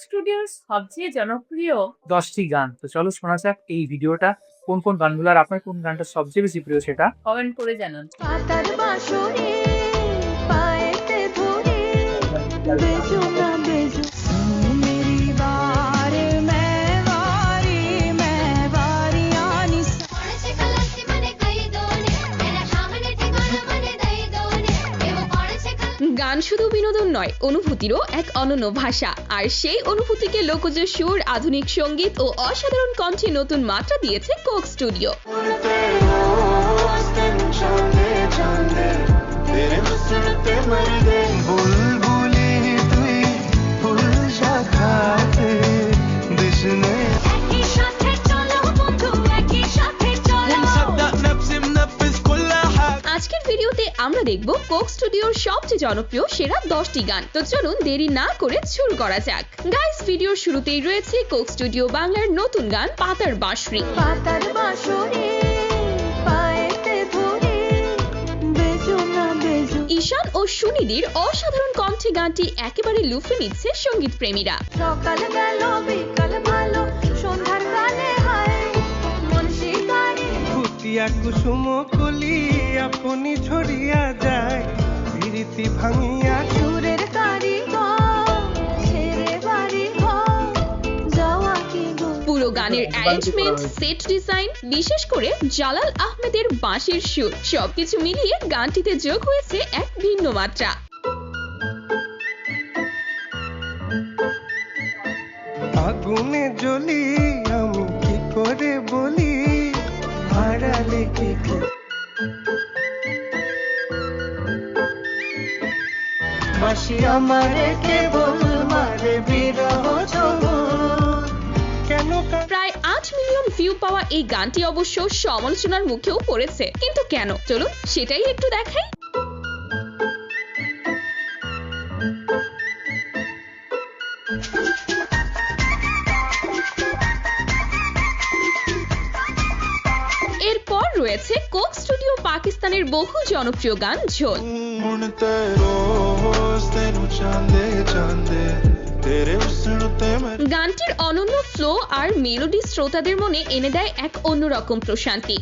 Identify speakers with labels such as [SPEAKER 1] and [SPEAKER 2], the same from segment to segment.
[SPEAKER 1] স্টুডিওর সবচেয়ে জনপ্রিয় 10টি গান। তো চলো শোনা যাক এই ভিডিওটা। কোন কোন গানগুলো আর আপনার কোন গানটা সবচেয়ে বেশি প্রিয় সেটা কমেন্ট করে জানান।
[SPEAKER 2] পাতার বাঁশরে পায়েতে ধরে বেজো না বেজো मेरी बार मैं वारी आनी
[SPEAKER 3] পড়েছে খালাসি মানে কই দোনে এরা সামনে ঠিকানা মানে দেই দোনে কেউ পড়েছে
[SPEAKER 4] গান শুধু বিনোদন নয়, অনুভূতিরও এক অনন্য ভাষা। আর সেই অনুভূতিকে লোকজ সুর, আধুনিক সঙ্গীত ও অসাধারণ কণ্ঠে নতুন মাত্রা দিয়েছে কোক স্টুডিও।
[SPEAKER 3] একই সাথে চলো বন্ধু একই সাথে চলো
[SPEAKER 4] আজকের ভিডিওতে আমরা দেখব কোক স্টুডিওর সবচেয়ে জনপ্রিয় সেরা 10টি গান। তো চলুন দেরি না করে শুরু করা যাক। গাইস, ভিডিওর শুরুতেই রয়েছে কোক স্টুডিও বাংলার নতুন গান পাতার বাঁশরি।
[SPEAKER 2] পাতার বাঁশরে পায়েতে ধরে বেজো না বেজো
[SPEAKER 4] ঈশান ও সুনিধির অসাধারণ কণ্ঠে গানটি একেবারে লুফে নিচ্ছে সঙ্গীত প্রেমীরা।
[SPEAKER 2] সকাল গেল বিকাল ভালো সন্ধ্যার গানে হায় মন শিকারে
[SPEAKER 5] ফুটিয়া কুসুম কলি আপনি ছড়িয়া যায় বিরতি ভাঙিয়া
[SPEAKER 2] সুরের কারিগর ছেড়ে বাড়ি ঘর যাওয়া কি গো
[SPEAKER 4] পুরো গানের অ্যারেঞ্জমেন্ট, সেট ডিজাইন, বিশেষ করে জালাল আহমেদের বাঁশির সুর সবকিছু মিলিয়ে গানটিতে যোগ হয়েছে এক ভিন্ন মাত্রা।
[SPEAKER 5] আগুনে জ্বলি আমি কি করে বলি হারালে কি বাসি আমারে কেবল মারে বিরহ জগৎ কেন
[SPEAKER 4] প্রায় 8 মিলিয়ন ভিউ পাওয়া এই গানটি অবশ্য সমালোচনার মুখেও পড়েছে, কিন্তু কেন, চলুন সেটাই একটু দেখাই। এরপর রয়েছে কোক স্টুডিও পাকিস্তানের বহু জনপ্রিয় গান ঝোল।
[SPEAKER 6] ਹੁਣ ਤੇ ਰੋਜ਼ ਤੈਨੂੰ ਚਾਹੁੰਦੇ ਚਾਹੁੰਦੇ ਤੇਰੇ ਹੁਸਨ ਤੇ ਮੈਂ
[SPEAKER 4] গানটির অনন্য ফ্লো আর মেলোডি শ্রোতাদের মনে এনে দেয় এক অন্যরকম প্রশান্তি।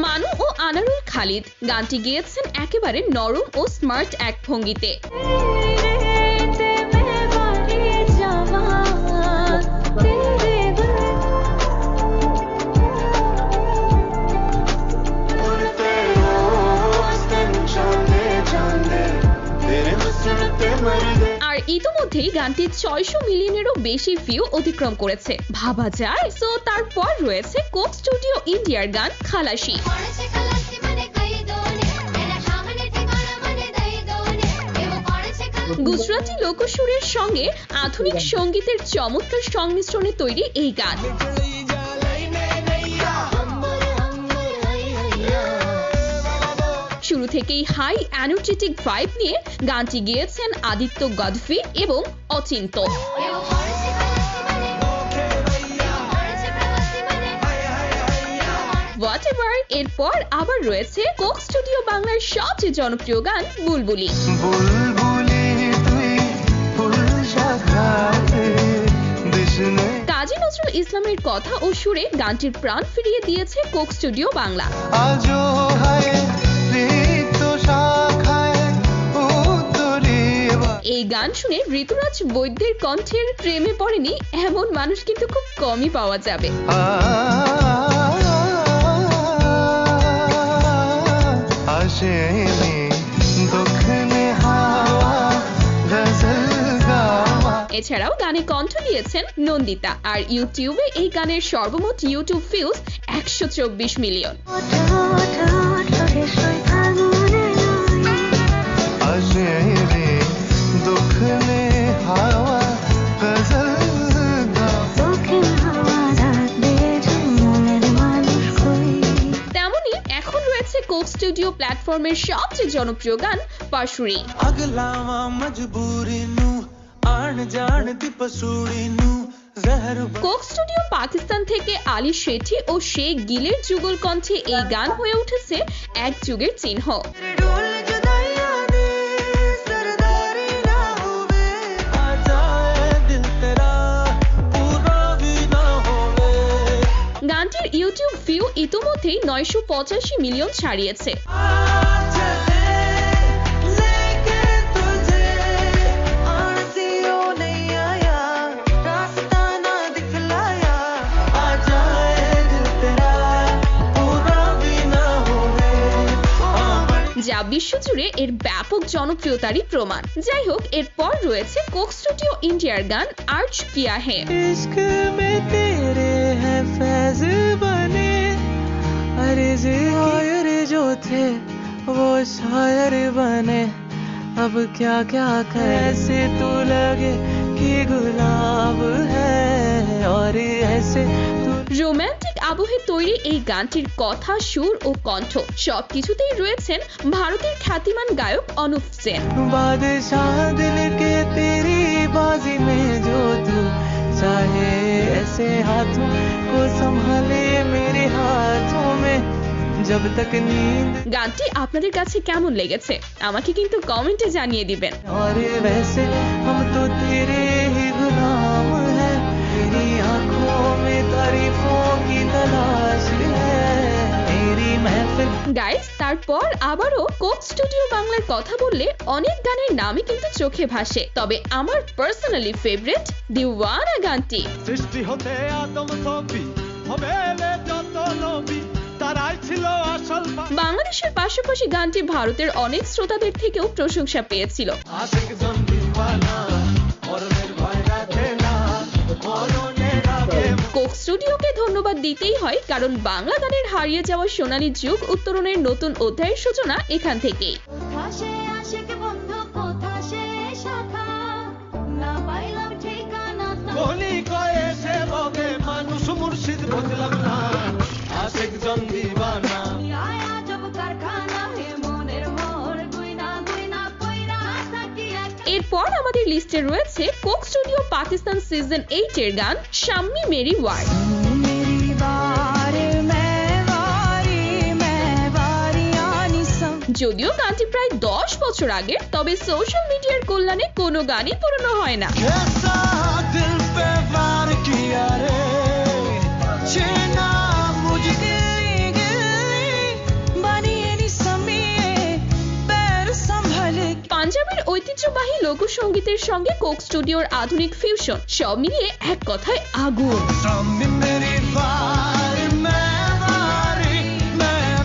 [SPEAKER 4] মানু ও আনারুল খালিদ গানটি গেয়েছেন একেবারে নরম ও স্মার্ট এক ভঙ্গিতে।
[SPEAKER 6] ਹੁਣ ਤੇ ਰੋਜ਼ ਤੈਨੂੰ ਚਾਹੁੰਦੇ ਚਾਹੁੰਦੇ ਤੇਰੇ ਹੁਸਨ ਤੇ ਮਰਦੇ
[SPEAKER 4] আর ইতোমধ্যেই গানটি 600 মিলিয়নেরও বেশি ভিউ অতিক্রম করেছে, ভাবা যায়। তো তারপর রয়েছে কোক স্টুডিও ইন্ডিয়ার গান খালাসি।
[SPEAKER 3] পড়েছে খালাসি মানে কই দোনে এরা সামনে ঠিকানা মানে দেই দোনে কেউ পড়েছে
[SPEAKER 4] গুজরাটি লোকসুরের সঙ্গে আধুনিক সঙ্গীতের চমৎকার সংমিশ্রণে তৈরি এই গান। শুরু থেকেই হাই এনার্জেটিক ভাইব নিয়ে গানটি গেয়েছেন আদিত্য গদভি এবং অচিন্ত।
[SPEAKER 3] কেউ পড়েছে খালাসি মানে কেউ পড়েছে খালাসি মানে
[SPEAKER 4] হোয়াটএভার। এরপর আবার রয়েছে কোক স্টুডিও বাংলার সবচেয়ে জনপ্রিয় গান বুলবুলি।
[SPEAKER 5] বুলবুলি তুই ফুল শাখাতে দিশনে
[SPEAKER 4] কাজী নজরুল ইসলামের কথা ও সুরে গানটির প্রাণ ফিরিয়ে দিয়েছে কোক স্টুডিও বাংলা।
[SPEAKER 5] আজো হায় রিক্ত শাখায় উত্তরে
[SPEAKER 4] এই গান শুনে ঋতুরাজ বৈদ্যের কণ্ঠের প্রেমে পড়েনি এমন মানুষ কিন্তু খুব কমই পাওয়া যাবে।
[SPEAKER 5] আসেনি দক্ষিণে হাওয়া গজল গাওয়া
[SPEAKER 4] এছাড়াও গানে কণ্ঠ দিয়েছেন নন্দিতা। আর ইউটিউবে এই গানের সর্বমোট ইউটিউব ভিউজ 124 মিলিয়ন।
[SPEAKER 5] আসেনি দক্ষিণে হাওয়া গজল
[SPEAKER 4] তেমনি এখন রয়েছে কোক স্টুডিও প্ল্যাটফর্মের সবচেয়ে জনপ্রিয় গান বাঁশুরি।
[SPEAKER 6] ਅਗਲਾਵਾਂ ਮਜਬੂਰੀ ਨੂੰ ਆਣ ਜਾਣ ਦੀ ਪਸੂੜੀ ਨੂੰ ਜ਼ਹਿਰ
[SPEAKER 4] কোক স্টুডিও পাকিস্তান থেকে আলী শেঠি ও শেখ গিলের যুগল কণ্ঠে এই গান হয়ে উঠেছে এক যুগের চিহ্ন।
[SPEAKER 2] ডোল জুদাইয়া
[SPEAKER 4] মধ্যেই 985 মিলিয়ন ছাড়িয়েছে।
[SPEAKER 2] लेके तुझे आरज़ियों नहीं आया, रास्ता ना दिखलाया, आ जाए दिल तेरा पूरा भी ना होवे,
[SPEAKER 4] যা বিশ্বজুড়ে এর ব্যাপক জনপ্রিয়তারই প্রমাণ। যাই হোক, এরপর রয়েছে কোক স্টুডিও ইন্ডিয়ার গান আর্জ কিয়া হে।
[SPEAKER 2] इश्क में तेरे हैं फैज़ बने, अर्ज़ शायर जो थे वो शायर बने, अब क्या क्या कैसे तू लगे कि गुलाब है और ऐसे तू
[SPEAKER 4] রোমান্টিক আবহে তৈরি এই গানটির কথা, সুর ও কণ্ঠ সবকিছুতেই রয়েছেন ভারতের খ্যাতিমান গায়ক অনুপ সেন।
[SPEAKER 2] बादशाह दिल के तेरी बाजी में जो तू चाहे ऐसे हाथों को संभाले मेरे हाथों में जब तक नींद,
[SPEAKER 4] গানটি আপনাদের কাছে কেমন লেগেছে আমাকে কিন্তু কমেন্টে জানিয়ে দিবেন।
[SPEAKER 2] और वैसे हम तो तेरे ही गुलाम हैं, तेरी आंखों में तारीफों की तलाश है, मेरी महफिल।
[SPEAKER 4] গাইস, তারপর আবারও কোক স্টুডিও বাংলার কথা বললে অনেক গানের নামই কিন্তু চোখে ভাসে, তবে আমার পার্সোনালি ফেভারিট দিওয়ানা গানটি।
[SPEAKER 6] সৃষ্টি হতে আদম ছবি হবে যত নবী তারাই ছিল আসল
[SPEAKER 4] বাংলাদেশের পাশাপাশি গানটি ভারতের অনেক শ্রোতাদের থেকেও প্রশংসা পেয়েছিল।
[SPEAKER 6] আশিক জন দিওয়ানা মরণের ভয় রাখে না, মরণের আগে
[SPEAKER 4] কোক স্টুডিওকে ধন্যবাদ দিতেই হয়, কারণ বাংলা গানের হারিয়ে যাওয়া সোনালী যুগ উত্তরণের নতুন অধ্যায়ের সূচনা এখান থেকেই।
[SPEAKER 3] কোথা সে আশিক বন্ধু কোথা সে শাখা না পাইলাম ঠিকানা তার।
[SPEAKER 6] কোহলি কয়ে সে বগে মানুষ মুর্শিদ বুঝলাম না, আশিক জন দিওয়ানা
[SPEAKER 3] আয়া জব কারখানা হে মনের মোর গুইনা গুইনা কইরা থাকি একা।
[SPEAKER 4] এরপর আমাদের লিস্টে রয়েছে কোক স্টুডিও পাকিস্তান সিজন 8 এর গান শাম্মি মেরি ওয়ার্ড।
[SPEAKER 2] मेरी बार मैं वारी आनी सम।
[SPEAKER 4] যদিও গানটি প্রায় 10 বছর আগের, তবে সোশ্যাল মিডিয়ার কল্যাণে কোনো গানই পুরনো হয় না।
[SPEAKER 6] कैसा दिल पे वार किया रे छीना मुझे
[SPEAKER 4] পাঞ্জাবের ঐতিহ্যবাহী লোকসঙ্গীতের সঙ্গে কোক স্টুডিওর আধুনিক ফিউশন সব মিলিয়ে এক কথায় আগুন।
[SPEAKER 6] सामने मेरी वार मैं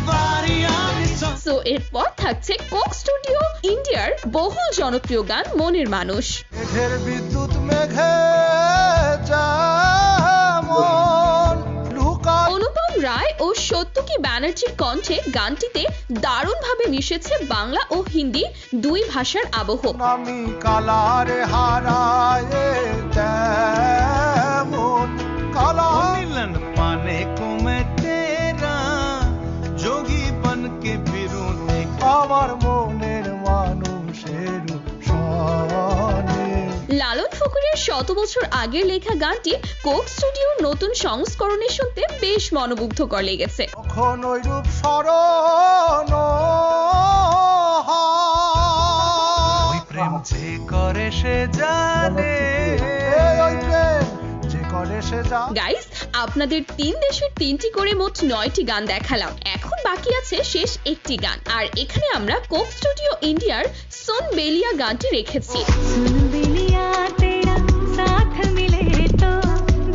[SPEAKER 6] वारी आनी सम।
[SPEAKER 4] সো এরপর থাকছে কোক স্টুডিও ইন্ডিয়ার বহুল জনপ্রিয় গান মনের মানুষ।
[SPEAKER 5] মেঘের বিদ্যুৎ মেঘে যেমন লুকা
[SPEAKER 4] অনুপম রায় ও সত্যকি ব্যানার্জির কণ্ঠে গানটিতে দারুণভাবে মিশেছে বাংলা ও হিন্দি দুই ভাষার আবহ।
[SPEAKER 5] আমি কালারে হারায় তেমন কালা
[SPEAKER 6] मिलन पाने को मैं तेरा जोगी बन के फिरूं
[SPEAKER 5] আমার মনের মানুষের সনে
[SPEAKER 4] লালন ফকিরের শত বছর আগের লেখা গানটি কোক স্টুডিওর নতুন সংস্করণে শুনতে বেশ মনোমুগ্ধকর লেগেছে।
[SPEAKER 5] তখন ওই রূপ স্মরণ
[SPEAKER 6] ওই প্রেম যে করে সে জানে
[SPEAKER 5] ওই প্রেম যে করে সে যা
[SPEAKER 4] গাইস, আপনাদের 3 দেশের 3টি করে মোট 9টি গান দেখালাম। এখন বাকি আছে শেষ একটি গান, আর এখানে আমরা কোক স্টুডিও ইন্ডিয়ার সোন বেলিয়া গানটি রেখেছি।
[SPEAKER 2] सुन बिलिया तेरा साथ मिले तो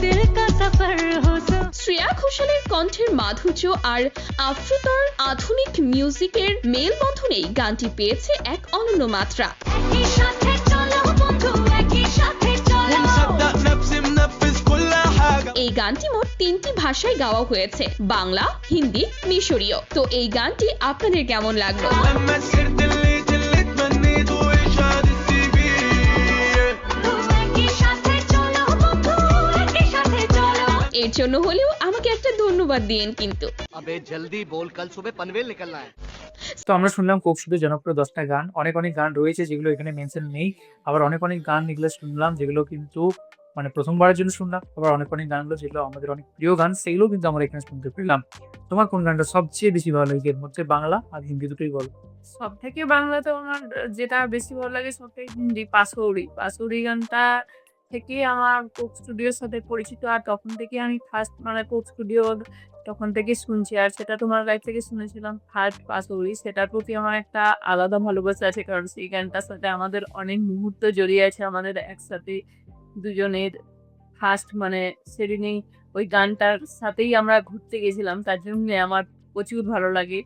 [SPEAKER 2] दिल का सफर हो सो।
[SPEAKER 4] শ্রেয়া ঘোষালের কণ্ঠের মাধুর্য আর আফ্রিকার আধুনিক মিউজিকের মেলবন্ধনেই গানটি পেয়েছে এক অনন্য মাত্রা।
[SPEAKER 3] একই সাথে চলো বন্ধু একই সাথে চলো।
[SPEAKER 6] مصدق نفسي منفذ كل حاجة
[SPEAKER 4] এই গানটি মোট 3টি ভাষায় গাওয়া হয়েছে, বাংলা, হিন্দি, মিশরীয়। তো এই গানটি আপনাদের কেমন লাগলো?
[SPEAKER 6] لما سرت اللي تمنيته وإشهاد السي في
[SPEAKER 3] একই সাথে চলো বন্ধু একই সাথে চলো।
[SPEAKER 4] এর জন্য হলেও আমাকে একটা ধন্যবাদ দিয়েন কিন্তু।
[SPEAKER 7] अबे जल्दी बोल, कल सुबह पनवेल निकलना है।
[SPEAKER 1] তো আমরা শুনলাম কোক স্টুডিও জনপ্রিয় 10টা গান। অনেক গান রয়েছে যেগুলো এখানে মেনশন নেই, আবার অনেক গান এগুলো শুনলাম যেগুলো কিন্তু মানে প্রথমবারের জন্য শুনলাম, আবার অনেক গানগুলো যেগুলো আমাদের অনেক প্রিয় গান সেগুলো কিন্তু আমরা এখানে শুনতে পেলাম। তোমার কোন গানটা সবচেয়ে বেশি ভালো লাগে এর মধ্যে, বাংলা আর হিন্দি দুটোই বলো।
[SPEAKER 8] সব থেকে বাংলাতে আমার যেটা বেশি ভালো লাগে সব থেকে হিন্দি পাসৌরি গানটা থেকে আমার কোক স্টুডিওর সাথে পরিচিত, আর তখন থেকে আমি ফার্স্ট মানে কোক স্টুডিওর তখন থেকে শুনছি। আর সেটা তোমার লাইফ থেকে শুনেছিলাম ফার্স্ট পাসৌরি। সেটার প্রতি আমার একটা আলাদা ভালোবাসা আছে। কারণ সেই গানটার সাথে আমাদের অনেক মুহূর্ত জড়িয়ে আছে আমাদের একসাথে দুজনের। ফার্স্ট মানে সেদিনেই ওই গানটার সাথেই আমরা ঘুরতে গেছিলাম। তার জন্যে আমার প্রচুর ভালো লাগে।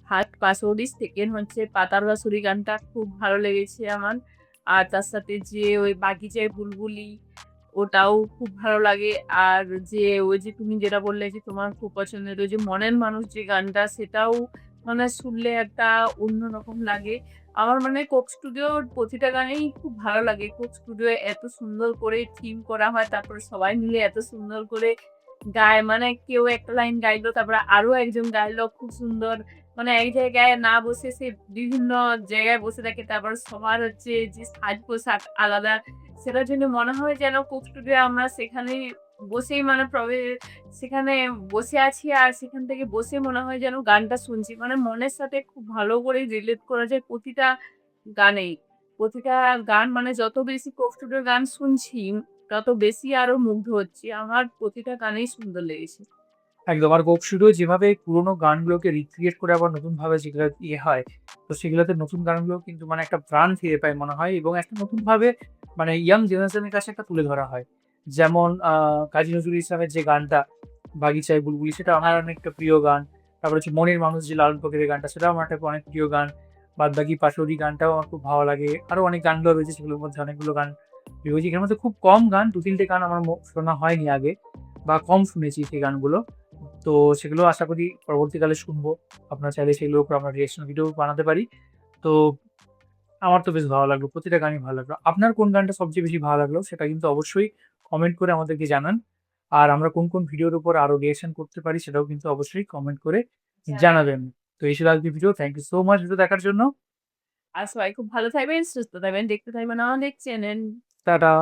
[SPEAKER 8] ফার্স্ট পাসৌরি, সেকেন্ড হচ্ছে পাতার বাঁশুরি গানটা খুব ভালো লেগেছে আমার। আর তার সাথে যে ওই বাগিচায় বুলবুলি ওটাও খুব ভালো লাগে। আর যে ওই যে তুমি যেটা বললে যে তোমার খুব পছন্দের ওই যে মনের মানুষ যে গানটা সেটাও মানে শুনলে একটা অন্যরকম লাগে। আমার মানে কোক স্টুডিওর প্রতিটা গানেই খুব ভালো লাগে। কোক স্টুডিও এত সুন্দর করে থিম করা হয়, তারপরে সবাই মিলে এত সুন্দর করে গায়। মানে কেউ একটা লাইন গাইলো, তারপরে আরো একজন গাইলো খুব সুন্দর। মানে এক জায়গায় না বসে সে বিভিন্ন জায়গায় বসে থাকে। তারপর সবার হচ্ছে যে সাজ-পোশাক আলাদা। সেটার জন্য মনে হয় যেন কোক স্টুডিও আমরা সেখানে বসেই মানে সেখানে বসে আছি আর সেখান থেকে বসে মনে হয় যেন গানটা শুনছি। মানে মনের সাথে খুব ভালো করে রিলেট করা যায় প্রতিটা গানেই। প্রতিটা গান মানে যত বেশি কোক স্টুডিওর গান শুনছি, তত বেশি আরো মুগ্ধ হচ্ছি। আমার প্রতিটা গানেই সুন্দর লেগেছে।
[SPEAKER 1] একদম। আর কোক স্টুডিও যেভাবে পুরোনো গানগুলোকে রিক্রিয়েট করে আবার নতুনভাবে যেগুলো হয়, তো সেগুলোতে নতুন গানগুলো কিন্তু মানে একটা প্রাণ ফিরে পায় মনে হয় এবং একটা নতুনভাবে মানে ইয়াং জেনারেশনের কাছে একটা তুলে ধরা হয়। যেমন কাজী নজরুল ইসলামের যে গানটা 'বাগিচায় বুলবুলি' সেটা আমার অনেকটা প্রিয় গান। তারপর হচ্ছে 'মনের মানুষ' যে লালন ফকিরের গানটা সেটাও আমার একটা অনেক প্রিয় গান। বাদবাকি 'পাশোরি' গানটাও আমার খুব ভালো লাগে। আরো অনেক গানগুলো রয়েছে সেগুলোর মধ্যে অনেকগুলো গান প্রিয়। এর মধ্যে খুব কম গান ২-৩ টে গান আমার শোনা হয়নি আগে বা কম শুনেছি সেই গানগুলো। তো সেগুলো আশা করি পরবর্তীকালে শুনবো। আপনারা চাইলে সেগুলোর উপর আমরা রিঅ্যাকশন ভিডিও বানাতে পারি। তো আমার তো বেশ ভালো লাগলো। প্রতিটা গানই ভালো লাগলো। আপনার কোন গানটা সবচেয়ে বেশি ভালো লাগলো সেটা কিন্তু অবশ্যই কমেন্ট করে আমাদেরকে জানান। আর আমরা কোন ভিডিওর উপর আরো রিঅ্যাকশন করতে পারি সেটাও কিন্তু অবশ্যই কমেন্ট করে জানাবেন। তো এই ছিল আজকের video. Thank you so much video দেখার জন্য।
[SPEAKER 8] আর সবাই খুব ভালো থাকবেন, সুস্থ থাকবেন, দেখতে থাকবেন আমাদের চ্যানেল।
[SPEAKER 1] টাটা।